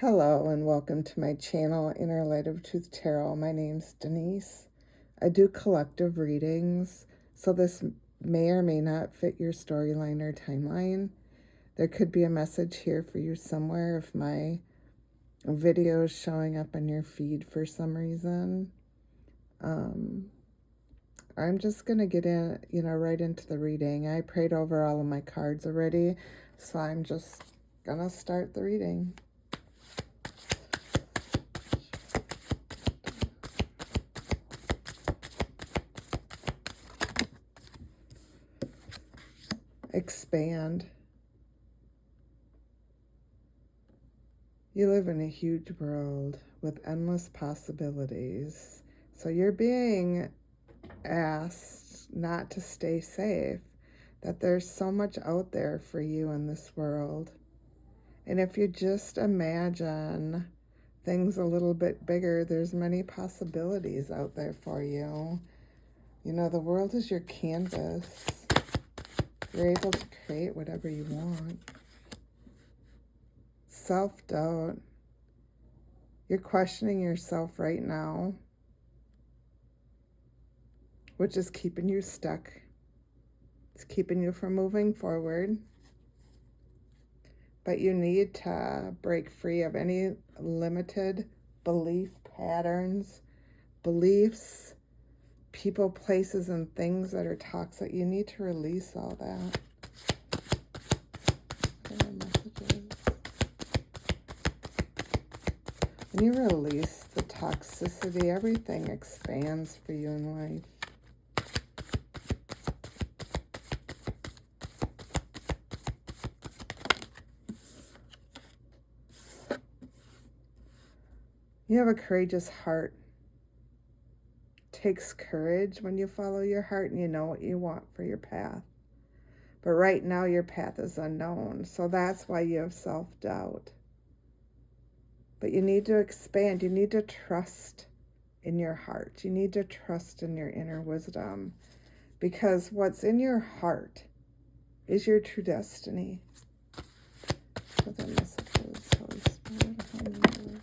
Hello and welcome to my channel, Inner Light of Truth Tarot. My name's Denise. I do collective readings, so this may or may not fit your storyline or timeline. There could be a message here for you somewhere if my video is showing up on your feed for some reason. I'm just going to get in, right into the reading. I prayed over all of my cards already, so I'm just going to start the reading. Expand. You live in a huge world with endless possibilities. So you're being asked not to stay safe, that there's so much out there for you in this world. And if you just imagine things a little bit bigger, there's many possibilities out there for you. You know, the world is your canvas. You're able to create whatever you want. Self-doubt. You're questioning yourself right now, which is keeping you stuck. It's keeping you from moving forward. But you need to break free of any limited belief patterns, beliefs, people, places, and things that are toxic. You need to release all that. When you release the toxicity, everything expands for you in life. You have a courageous heart. It takes courage when you follow your heart and you know what you want for your path. But right now your path is unknown, so that's why you have self-doubt. But you need to expand. You need to trust in your heart. You need to trust in your inner wisdom, because what's in your heart is your true destiny. For the messages, Holy Spirit, Holy Spirit.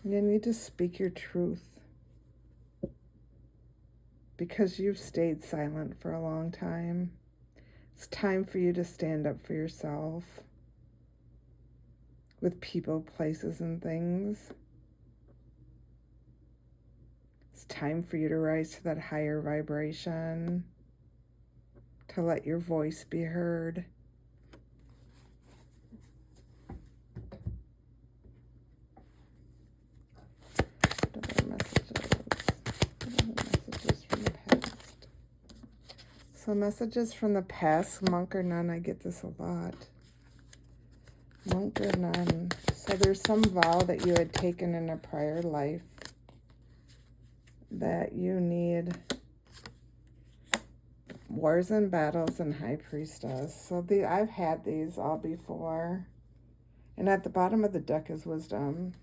You need to speak your truth, because you've stayed silent for a long time. It's time for you to stand up for yourself with people, places, and things. It's time for you to rise to that higher vibration, to let your voice be heard. So messages from the past, monk or nun, I get this a lot. Monk or nun. So there's some vow that you had taken in a prior life that you need. Wars and battles and high priestess. So I've had these all before. And at the bottom of the deck is wisdom.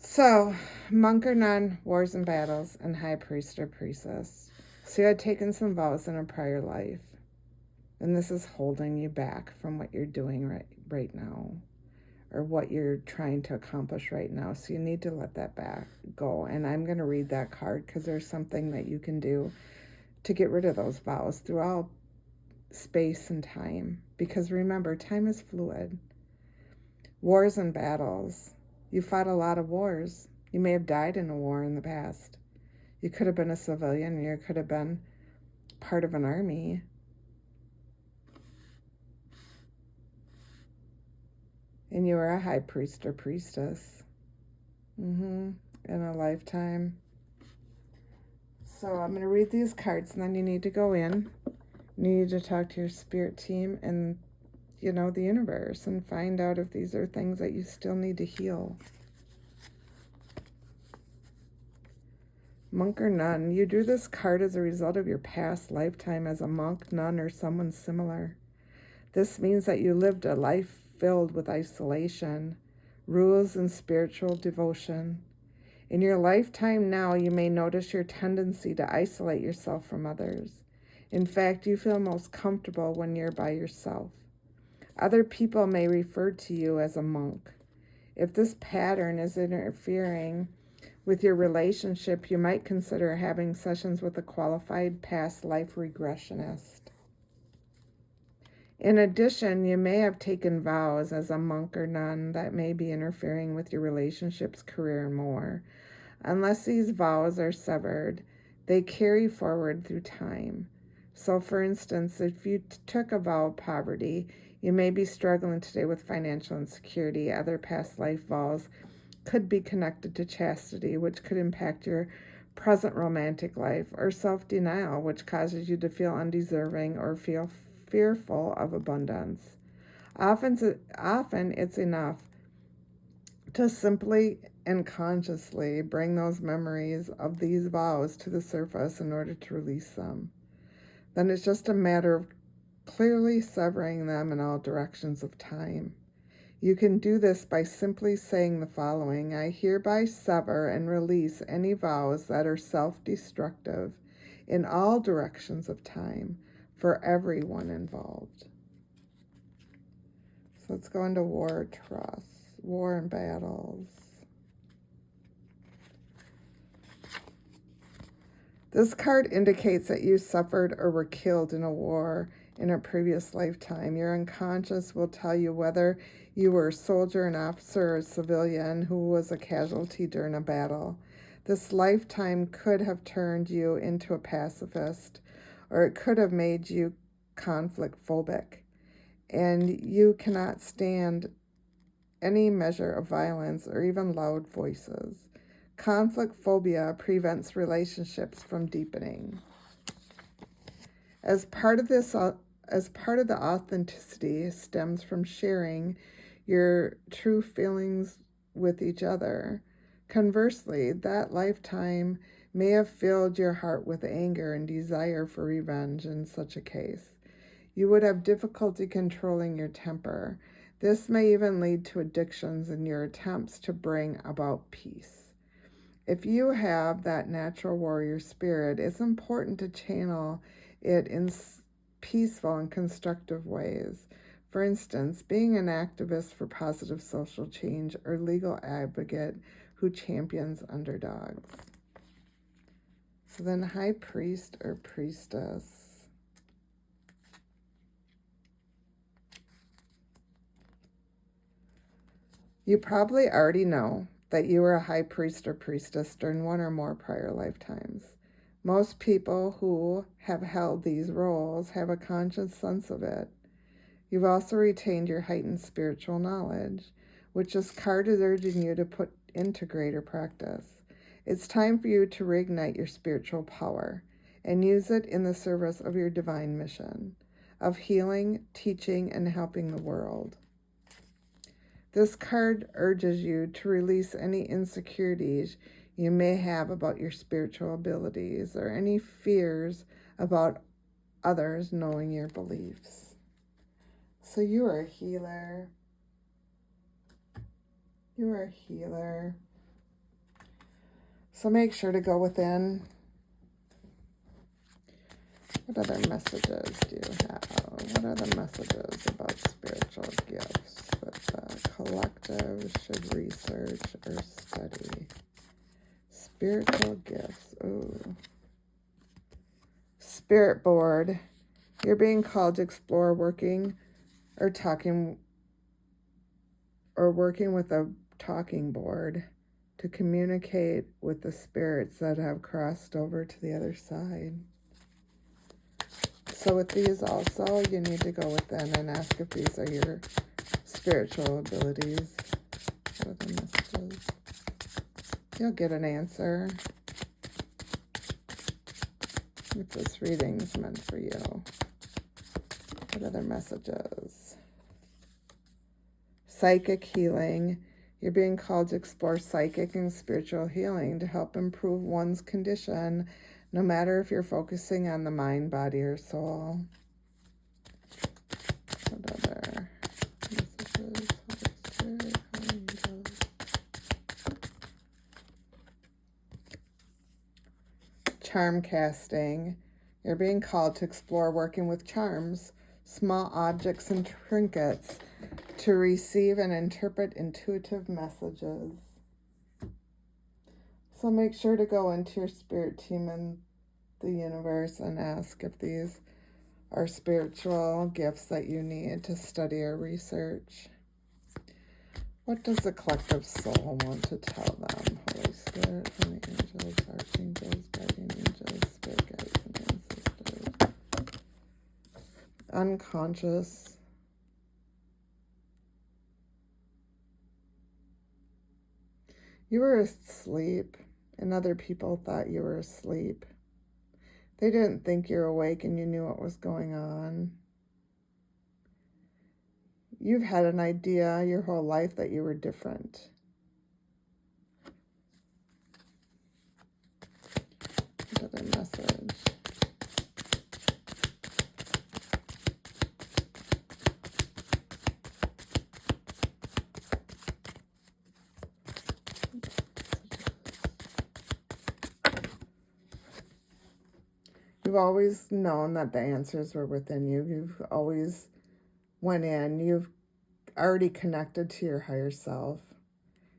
So, monk or nun, wars and battles, and high priest or priestess. So you had taken some vows in a prior life. And this is holding you back from what you're doing right now, or what you're trying to accomplish right now. So you need to let that back go. And I'm going to read that card because there's something that you can do to get rid of those vows throughout space and time. Because remember, time is fluid. Wars and battles. You fought a lot of wars. You may have died in a war in the past. You could have been a civilian. You could have been part of an army. And you were a high priest or priestess. In a lifetime. So I'm going to read these cards, and then you need to go in. You need to talk to your spirit team and the universe, and find out if these are things that you still need to heal. Monk or nun. You drew this card as a result of your past lifetime as a monk, nun, or someone similar. This means that you lived a life filled with isolation, rules, and spiritual devotion. In your lifetime now, you may notice your tendency to isolate yourself from others. In fact, you feel most comfortable when you're by yourself. Other people may refer to you as a monk. If this pattern is interfering with your relationship, you might consider having sessions with a qualified past life regressionist. In addition, you may have taken vows as a monk or nun that may be interfering with your relationships, career, and more. Unless these vows are severed, they carry forward through time. So, for instance, if you took a vow of poverty, you may be struggling today with financial insecurity. Other past life vows could be connected to chastity, which could impact your present romantic life, or self-denial, which causes you to feel undeserving or feel fearful of abundance. Often it's enough to simply and consciously bring those memories of these vows to the surface in order to release them. Then it's just a matter of clearly severing them in all directions of time. You can do this by simply saying the following: I hereby sever and release any vows that are self-destructive in all directions of time for everyone involved. So let's go into war, trust, war and battles. This card indicates that you suffered or were killed in a war in a previous lifetime. Your unconscious will tell you whether you were a soldier, an officer, or a civilian who was a casualty during a battle. This lifetime could have turned you into a pacifist, or it could have made you conflict phobic, and you cannot stand any measure of violence or even loud voices. Conflict phobia prevents relationships from deepening. As part of the authenticity stems from sharing your true feelings with each other. Conversely, that lifetime may have filled your heart with anger and desire for revenge in such a case. You would have difficulty controlling your temper. This may even lead to addictions in your attempts to bring about peace. If you have that natural warrior spirit, it's important to channel it in peaceful and constructive ways. For instance, being an activist for positive social change or legal advocate who champions underdogs. So then high priest or priestess. You probably already know that you were a high priest or priestess during one or more prior lifetimes. Most people who have held these roles have a conscious sense of it. You've also retained your heightened spiritual knowledge, which this card is urging you to put into greater practice. It's time for you to reignite your spiritual power and use it in the service of your divine mission of healing, teaching, and helping the world. This card urges you to release any insecurities you may have about your spiritual abilities or any fears about others knowing your beliefs. So you are a healer. You are a healer. So make sure to go within. What other messages do you have? What other messages about spiritual gifts that the collective should research or study? Spiritual gifts. Ooh. Spirit board. You're being called to explore working with a talking board to communicate with the spirits that have crossed over to the other side. So with these also, you need to go within and ask if these are your spiritual abilities. What are the messages? You'll get an answer if this reading is meant for you. What other messages? Psychic healing. You're being called to explore psychic and spiritual healing to help improve one's condition, no matter if you're focusing on the mind, body, or soul. What other messages? Charm casting. You're being called to explore working with charms small objects and trinkets to receive and interpret intuitive messages. So make sure to go into your spirit team in the universe and ask if these are spiritual gifts that you need to study or research. What does the collective soul want to tell them? Holy Spirit, Holy angels, archangels, guardian angels, spirit guides, and ancestors. Unconscious. You were asleep, and other people thought you were asleep. They didn't think you were awake and you knew what was going on. You've had an idea your whole life that you were different. Another message. You've always known that the answers were within you. You've always went in. You've already connected to your higher self.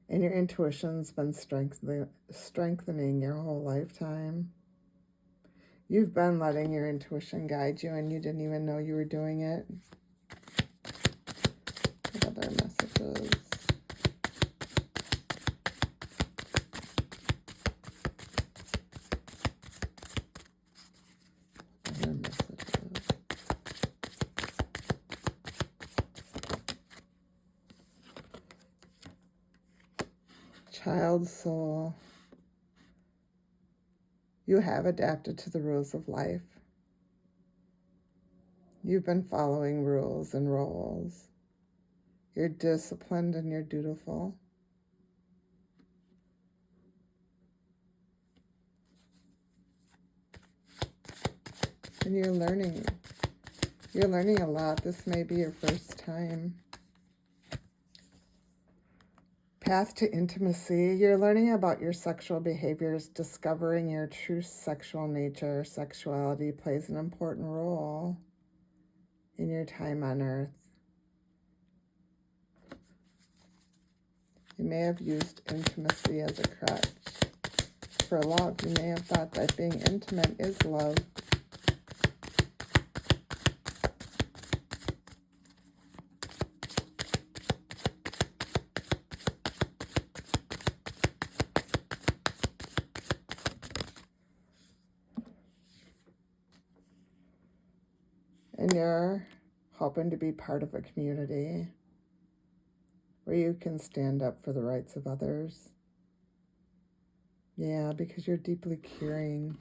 And your intuition's been strengthening your whole lifetime. You've been letting your intuition guide you and you didn't even know you were doing it. What other messages? Other messages. Child soul. You have adapted to the rules of life. You've been following rules and roles. You're disciplined and you're dutiful. And you're learning. You're learning a lot. This may be your first time. Path to intimacy. You're learning about your sexual behaviors, discovering your true sexual nature. Sexuality plays an important role in your time on earth. You may have used intimacy as a crutch for love. You may have thought that being intimate is love. And you're hoping to be part of a community where you can stand up for the rights of others. Yeah, because you're deeply caring.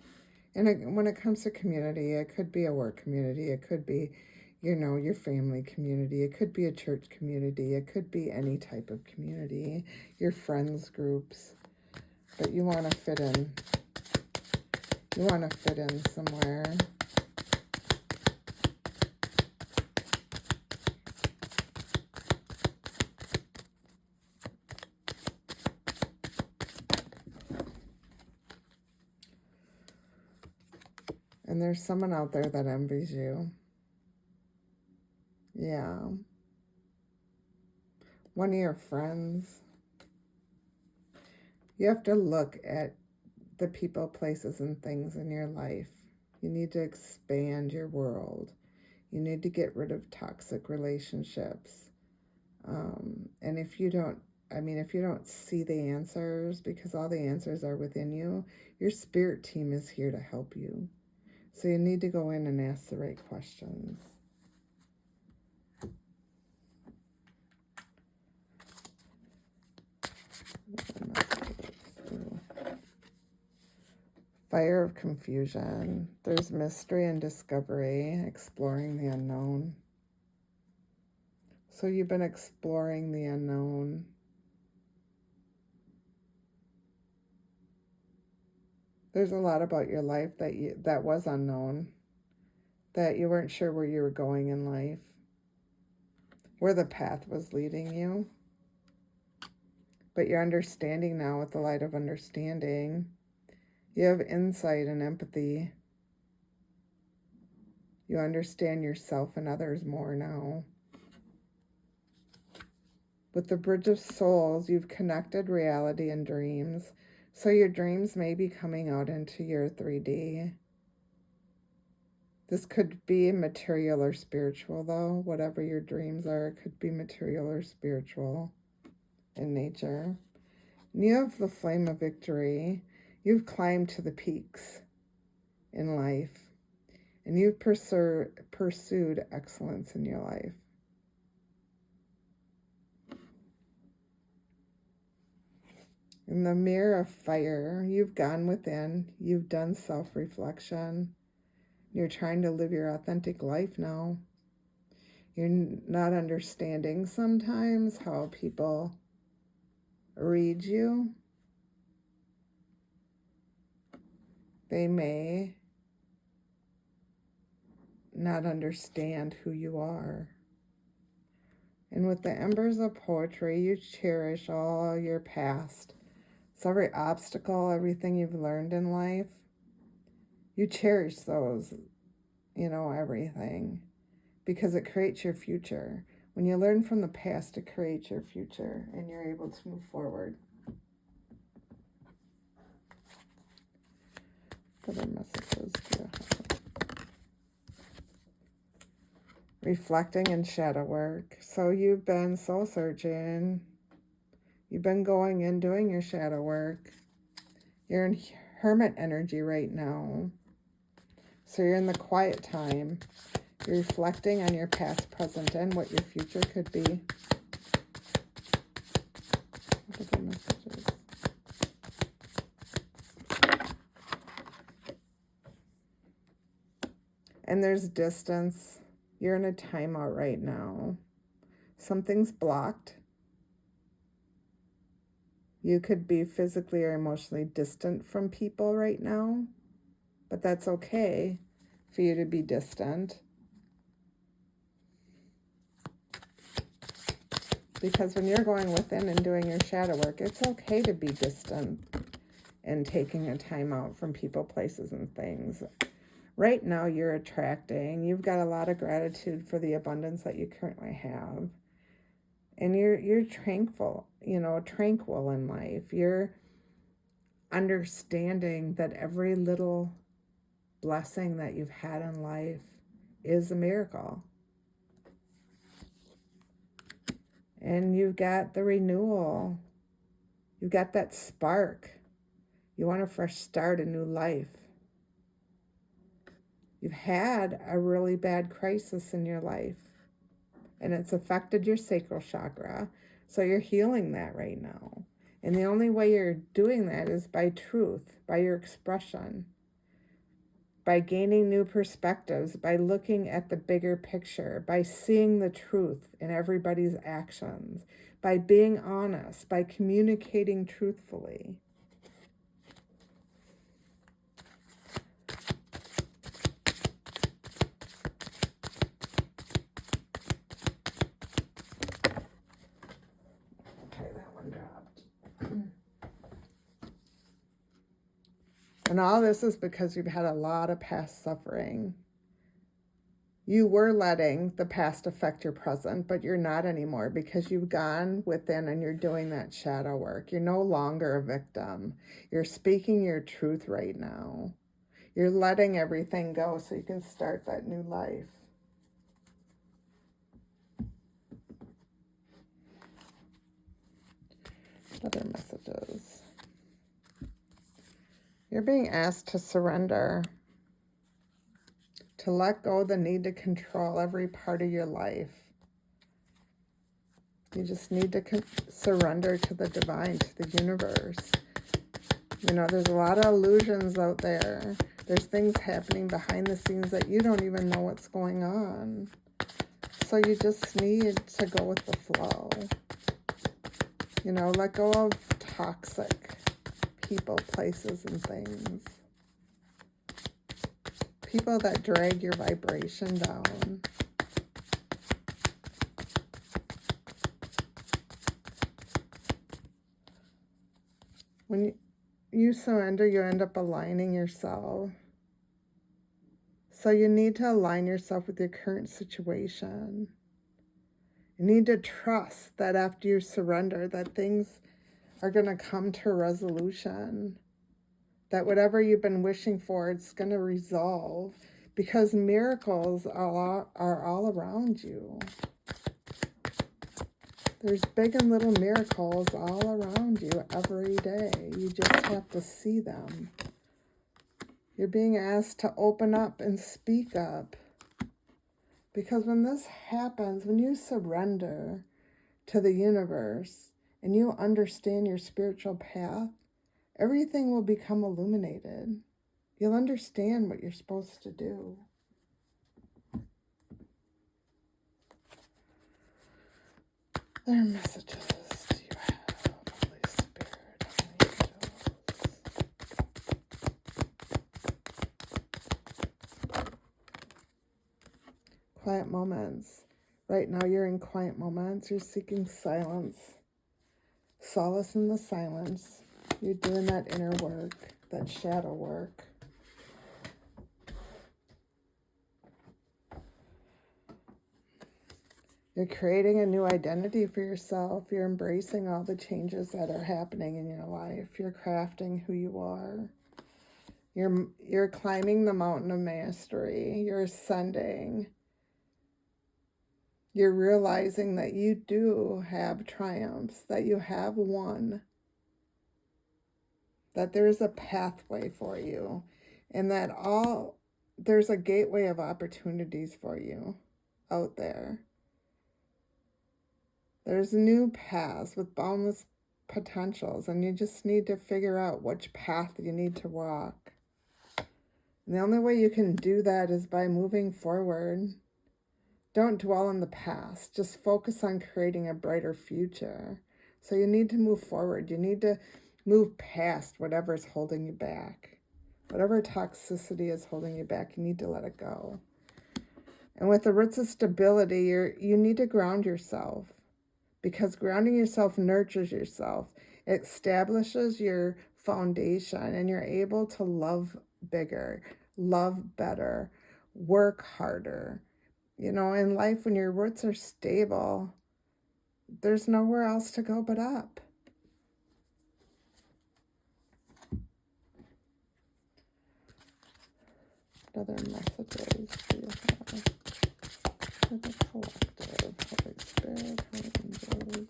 And when it comes to community, it could be a work community. It could be, your family community. It could be a church community. It could be any type of community, your friends groups. But you want to fit in. You want to fit in somewhere. And there's someone out there that envies you. Yeah. One of your friends. You have to look at the people, places, and things in your life. You need to expand your world. You need to get rid of toxic relationships. And if you don't see the answers, because all the answers are within you, your spirit team is here to help you. So you need to go in and ask the right questions. Fire of confusion. There's mystery and discovery, exploring the unknown. So you've been exploring the unknown. There's a lot about your life that was unknown, that you weren't sure where you were going in life, where the path was leading you. But you're understanding now with the light of understanding. You have insight and empathy. You understand yourself and others more now. With the Bridge of Souls, you've connected reality and dreams. So your dreams may be coming out into your 3D. This could be material or spiritual, though. Whatever your dreams are, it could be material or spiritual in nature. And you have the flame of victory. You've climbed to the peaks in life. And you've pursued excellence in your life. In the mirror of fire, you've gone within. You've done self-reflection. You're trying to live your authentic life now. You're not understanding sometimes how people read you. They may not understand who you are. And with the embers of poetry, you cherish all your past. So every obstacle, everything you've learned in life, you cherish those, everything, because it creates your future. When you learn from the past, it creates your future, and you're able to move forward. Other messages do you have? Reflecting and shadow work. So you've been soul searching. You've been going and doing your shadow work. You're in hermit energy right now. So you're in the quiet time. You're reflecting on your past, present, and what your future could be. What are the messages? And there's distance. You're in a timeout right now. Something's blocked. You could be physically or emotionally distant from people right now, but that's okay for you to be distant. Because when you're going within and doing your shadow work, it's okay to be distant and taking a time out from people, places, and things. Right now, you're attracting. You've got a lot of gratitude for the abundance that you currently have. And you're tranquil in life. You're understanding that every little blessing that you've had in life is a miracle. And you've got the renewal. You've got that spark. You want a fresh start, a new life. You've had a really bad crisis in your life, and it's affected your sacral chakra. So you're healing that right now. And the only way you're doing that is by truth, by your expression, by gaining new perspectives, by looking at the bigger picture, by seeing the truth in everybody's actions, by being honest, by communicating truthfully. Okay, that one dropped. And all this is because you've had a lot of past suffering. You were letting the past affect your present, but you're not anymore because you've gone within and you're doing that shadow work. You're no longer a victim. You're speaking your truth right now. You're letting everything go so you can start that new life. Other messages. You're being asked to surrender, to let go of the need to control every part of your life. You just need to surrender to the divine, to the universe. There's a lot of illusions out there. There's things happening behind the scenes that you don't even know what's going on. So you just need to go with the flow. Let go of toxic people, places, and things. People that drag your vibration down. When you surrender, you end up aligning yourself So you need to align yourself with your current situation. You need to trust that after you surrender, that things are going to come to a resolution. That whatever you've been wishing for, it's going to resolve, because miracles are all around you. There's big and little miracles all around you every day. You just have to see them. You're being asked to open up and speak up. Because when this happens, when you surrender to the universe and you understand your spiritual path, everything will become illuminated. You'll understand what you're supposed to do. There are messages. Do you have, Holy Spirit, angels? Quiet moments. Right now you're in quiet moments. You're seeking silence. Solace in the silence. You're doing that inner work, that shadow work. You're creating a new identity for yourself. You're embracing all the changes that are happening in your life. You're crafting who you are. You're climbing the mountain of mastery. You're ascending. You're realizing that you do have triumphs, that you have won, that there's a pathway for you, and that there's a gateway of opportunities for you out there. There's new paths with boundless potentials, and you just need to figure out which path you need to walk. And the only way you can do that is by moving forward. Don't dwell in the past. Just focus on creating a brighter future. So you need to move forward. You need to move past whatever is holding you back. Whatever toxicity is holding you back, you need to let it go. And with the roots of stability, you need to ground yourself. Because grounding yourself nurtures yourself. It establishes your foundation, and you're able to love bigger, love better, work harder. You know, in life, when your roots are stable, there's nowhere else to go but up. What other messages do you have for the collective? Holy Spirit, Holy Angels.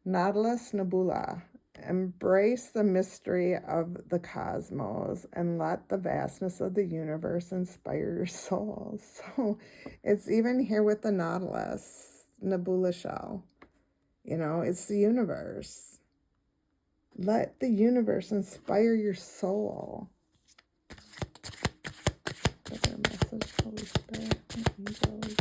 Nautilus Nebula. Embrace the mystery of the cosmos and let the vastness of the universe inspire your soul. So it's even here with the Nautilus Nebula shell. You know, it's the universe. Let the universe inspire your soul. Other message, Holy Spirit, angels.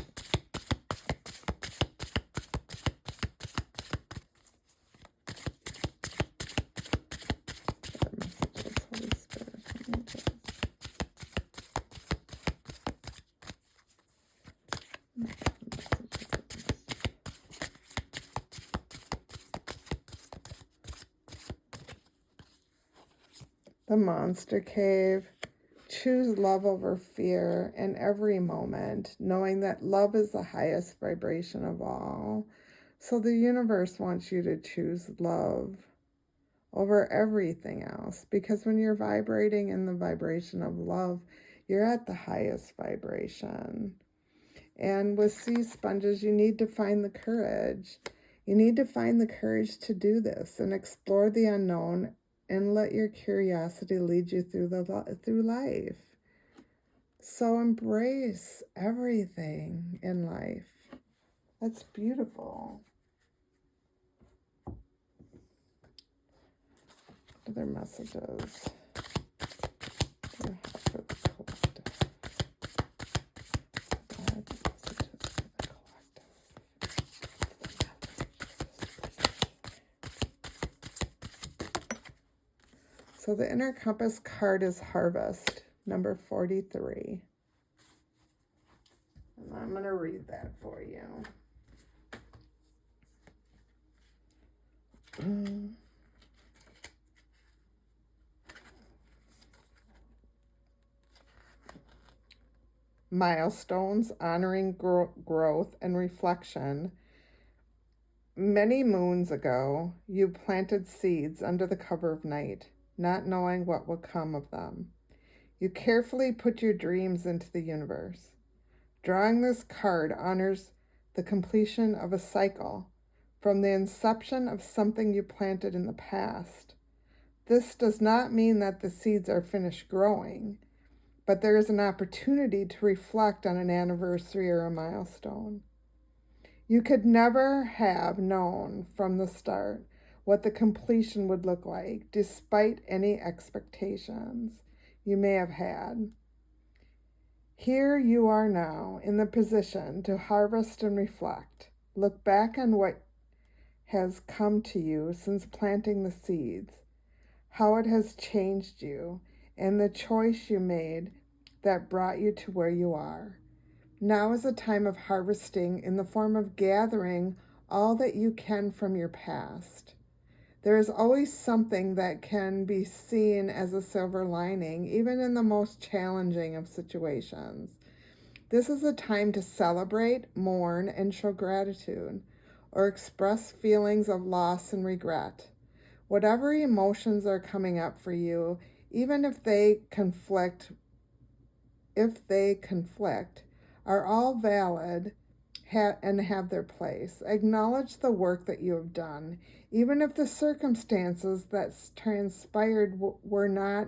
The Monster Cave. Choose love over fear in every moment, knowing that love is the highest vibration of all. So the universe wants you to choose love over everything else, because when you're vibrating in the vibration of love, you're at the highest vibration. And with sea sponges, you need to find the courage. You need to find the courage to do this and explore the unknown and let your curiosity lead you through life. So embrace everything in life. That's beautiful. Other messages. So the inner compass card is Harvest, number 43. And I'm going to read that for you. milestones honoring growth and reflection. Many moons ago, you planted seeds under the cover of night, not knowing what would come of them. You carefully put your dreams into the universe. Drawing this card honors the completion of a cycle from the inception of something you planted in the past. This does not mean that the seeds are finished growing, but there is an opportunity to reflect on an anniversary or a milestone. You could never have known from the start what the completion would look like, despite any expectations you may have had. Here you are now in the position to harvest and reflect. Look back on what has come to you since planting the seeds, how it has changed you, and the choice you made that brought you to where you are. Now is a time of harvesting in the form of gathering all that you can from your past. There is always something that can be seen as a silver lining, even in the most challenging of situations. This is a time to celebrate, mourn, and show gratitude, or express feelings of loss and regret. Whatever emotions are coming up for you, even if they conflict, are all valid and have their place. Acknowledge the work that you have done, even if the circumstances that transpired were not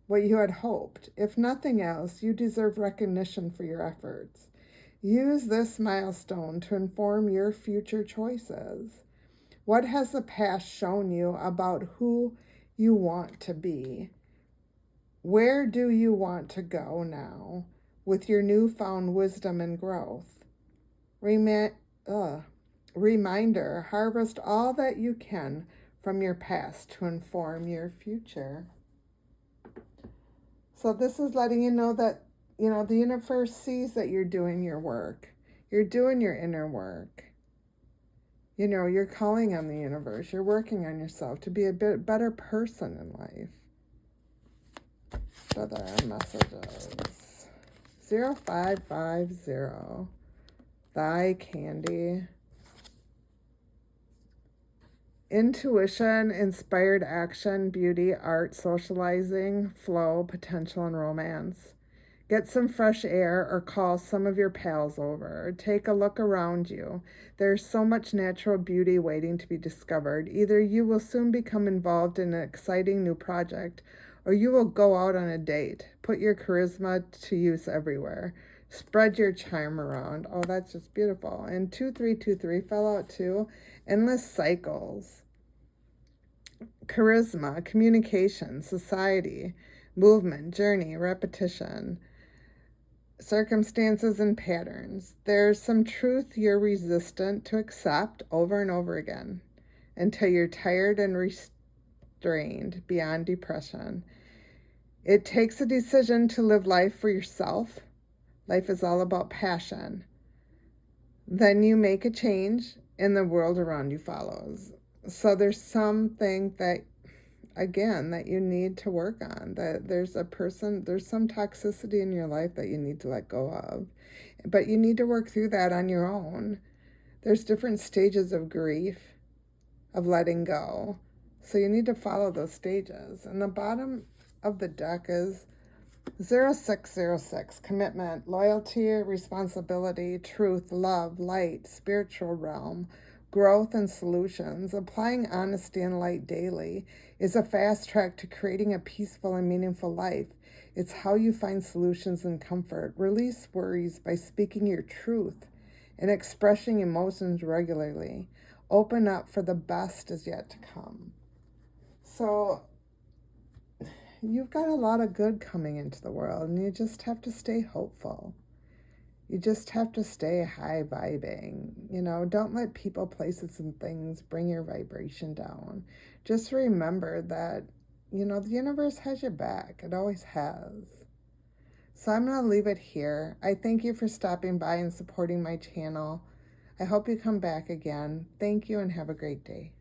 what you had hoped. If nothing else, you deserve recognition for your efforts. Use this milestone to inform your future choices. What has the past shown you about who you want to be? Where do you want to go now with your newfound wisdom and growth? Reminder, harvest all that you can from your past to inform your future. So this is letting you know that, the universe sees that you're doing your work. You're doing your inner work. You're calling on the universe. You're working on yourself to be a bit better person in life. Other messages. 0550. Thy Candy. Intuition, inspired action, beauty, art, socializing, flow, potential, and romance. Get some fresh air or call some of your pals over. Take a look around you. There's so much natural beauty waiting to be discovered. Either you will soon become involved in an exciting new project, or you will go out on a date. Put your charisma to use everywhere. Spread your charm around. Oh, that's just beautiful. And 2323 fell out too. Endless cycles. Charisma, communication, society, movement, journey, repetition, circumstances, and patterns. There's some truth you're resistant to accept over and over again until you're tired and restrained beyond depression. It takes a decision to live life for yourself. Life is all about passion. Then you make a change and the world around you follows. So there's something that you need to work on, that there's some toxicity in your life that you need to let go of, but you need to work through that on your own. There's different stages of grief, of letting go. So you need to follow those stages. And the bottom of the deck is 0606, commitment, loyalty, responsibility, truth, love, light, spiritual realm, growth, and solutions. Applying honesty and light daily is a fast track to creating a peaceful and meaningful life. It's how you find solutions and comfort. Release worries by speaking your truth and expressing emotions regularly. Open up, for the best is yet to come. So you've got a lot of good coming into the world, and you just have to stay hopeful. You just have to stay high vibing. Don't let people, places, and things bring your vibration down. Just remember that, the universe has your back. It always has. So I'm going to leave it here. I thank you for stopping by and supporting my channel. I hope you come back again. Thank you and have a great day.